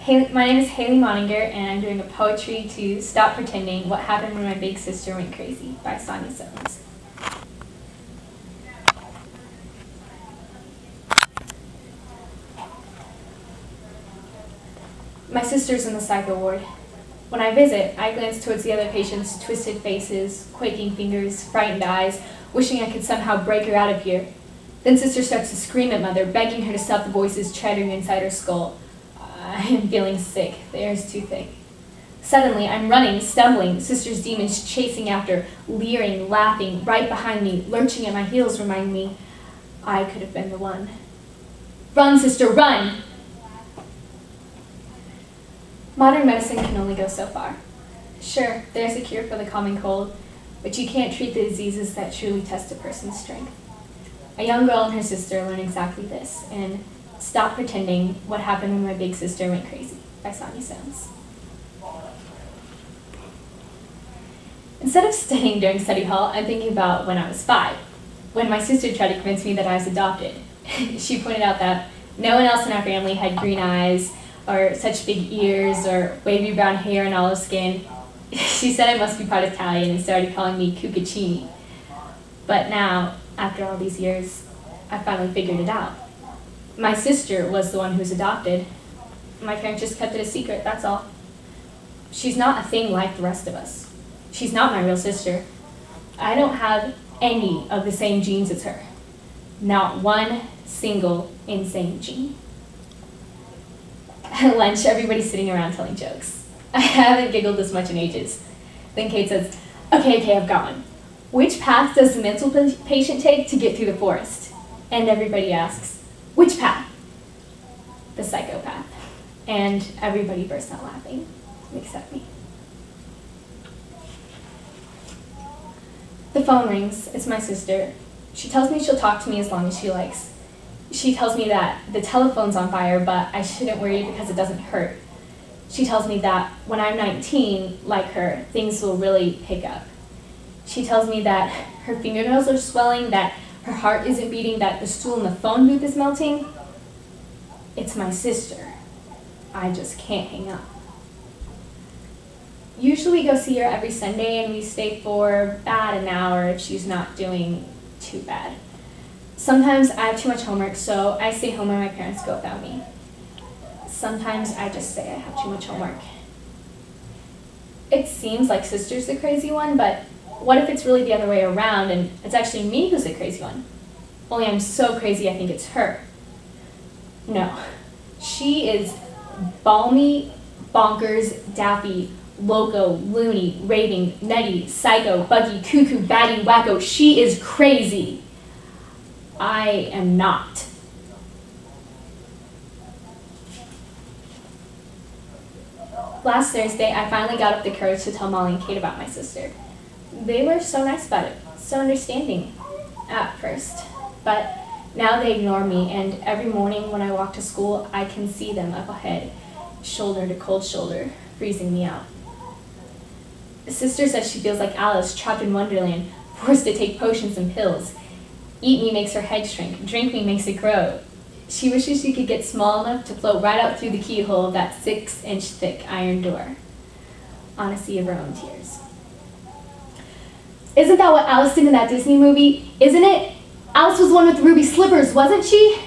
My name is Haley Moninger, and I'm doing a poetry to Stop Pretending, What Happened When My Big Sister Went Crazy by Sonia Sones. My sister's in the psycho ward. When I visit, I glance towards the other patients' twisted faces, quaking fingers, frightened eyes, wishing I could somehow break her out of here. Then Sister starts to scream at Mother, begging her to stop the voices chattering inside her skull. I am feeling sick. The air is too thick. Suddenly, I'm running, stumbling, Sister's demons chasing after, leering, laughing, right behind me, lurching at my heels, remind me I could have been the one. Run, Sister, run! Modern medicine can only go so far. Sure, there's a cure for the common cold, but you can't treat the diseases that truly test a person's strength. A young girl and her sister learn exactly this, in Stop Pretending, What Happened When My Big Sister Went Crazy by Sonia Sones. Instead of studying during study hall, I'm thinking about when I was 5, when my sister tried to convince me that I was adopted. She pointed out that no one else in our family had green eyes, or such big ears, or wavy brown hair and olive skin. She said I must be part Italian and started calling me Cuccaccini. But now, after all these years, I finally figured it out. My sister was the one who was adopted. My parents just kept it a secret, that's all. She's not a thing like the rest of us. She's not my real sister. I don't have any of the same genes as her. Not one single insane gene. At lunch, everybody's sitting around telling jokes. I haven't giggled this much in ages. Then Kate says, okay, I've got one. Which path does the mental patient take to get through the forest? And everybody asks, which path? The psychopath. And everybody bursts out laughing, except me. The phone rings. It's my sister. She tells me she'll talk to me as long as she likes. She tells me that the telephone's on fire, but I shouldn't worry because it doesn't hurt. She tells me that when I'm 19, like her, things will really pick up. She tells me that her fingernails are swelling, that her heart isn't beating, that the stool in the phone booth is melting. It's my sister. I just can't hang up. Usually we go see her every Sunday and we stay for about an hour if she's not doing too bad. Sometimes I have too much homework, so I stay home when my parents go without me. Sometimes I just say I have too much homework. It seems like Sister's the crazy one, but what if it's really the other way around and it's actually me who's the crazy one? Only I'm so crazy I think it's her. No, she is balmy, bonkers, daffy, loco, loony, raving, nutty, psycho, buggy, cuckoo, batty, wacko. She is crazy. I am not. Last Thursday, I finally got up the courage to tell Molly and Kate about my sister. They were so nice about it, so understanding at first, but now they ignore me, and every morning when I walk to school, I can see them up ahead, shoulder to cold shoulder, freezing me out. Sister says she feels like Alice trapped in Wonderland, forced to take potions and pills. Eat me makes her head shrink, drink me makes it grow. She wishes she could get small enough to float right out through the keyhole of that 6-inch thick iron door, on a sea of her own tears. Isn't that what Alice did in that Disney movie? Isn't it? Alice was the one with the ruby slippers, wasn't she?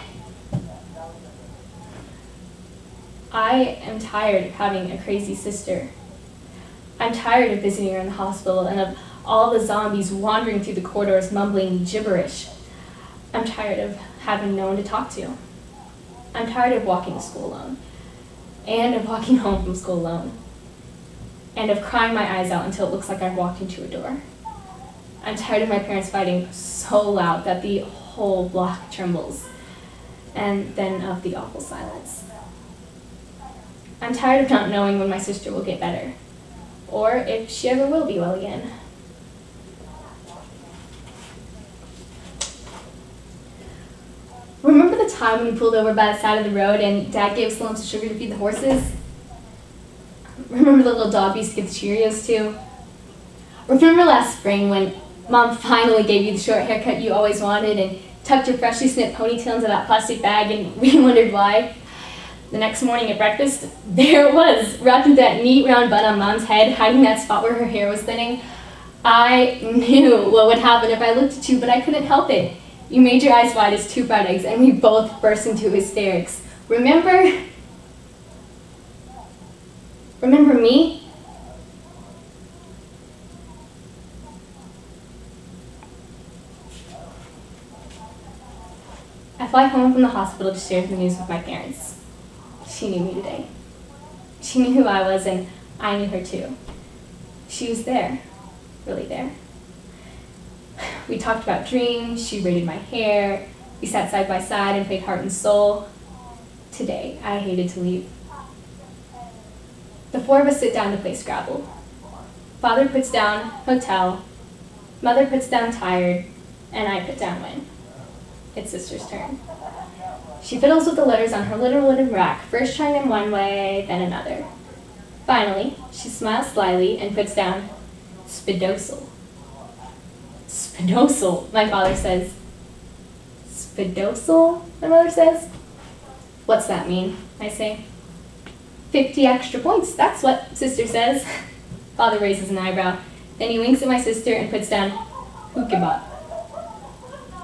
I am tired of having a crazy sister. I'm tired of visiting her in the hospital and of all the zombies wandering through the corridors mumbling gibberish. I'm tired of having no one to talk to. I'm tired of walking to school alone, and of walking home from school alone, and of crying my eyes out until it looks like I've walked into a door. I'm tired of my parents fighting so loud that the whole block trembles, and then of the awful silence. I'm tired of not knowing when my sister will get better, or if she ever will be well again. Remember the time when we pulled over by the side of the road and Dad gave us lumps of sugar to feed the horses? Remember the little dog we used to give the Cheerios to? Remember last spring when Mom finally gave you the short haircut you always wanted and tucked your freshly snipped ponytail into that plastic bag and we wondered why? The next morning at breakfast, there it was, wrapped into that neat round bun on Mom's head, hiding that spot where her hair was thinning. I knew what would happen if I looked at you, but I couldn't help it. You made your eyes wide as two fried eggs, and we both burst into hysterics. Remember me? I fly home from the hospital to share the news with my parents. She knew me today. She knew who I was, and I knew her too. She was there, really there. We talked about dreams, she braided my hair, we sat side by side and played heart and soul. Today, I hated to leave. The four of us sit down to play Scrabble. Father puts down hotel, Mother puts down tired, and I put down win. It's Sister's turn. She fiddles with the letters on her little wooden rack, first trying them one way, then another. Finally, she smiles slyly and puts down Spidosal. Spidosal, my father says. Spidosal, my mother says. What's that mean? I say. 50 extra points, that's what Sister says. Father raises an eyebrow. Then he winks at my sister and puts down Hookibat.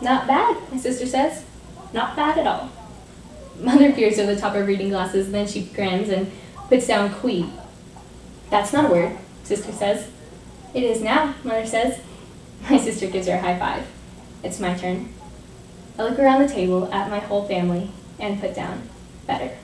Not bad, my sister says. Not bad at all. Mother peers over the top of reading glasses, then she grins and puts down Quee. That's not a word, Sister says. It is now, Mother says. My sister gives her a high five. It's my turn. I look around the table at my whole family and put down better.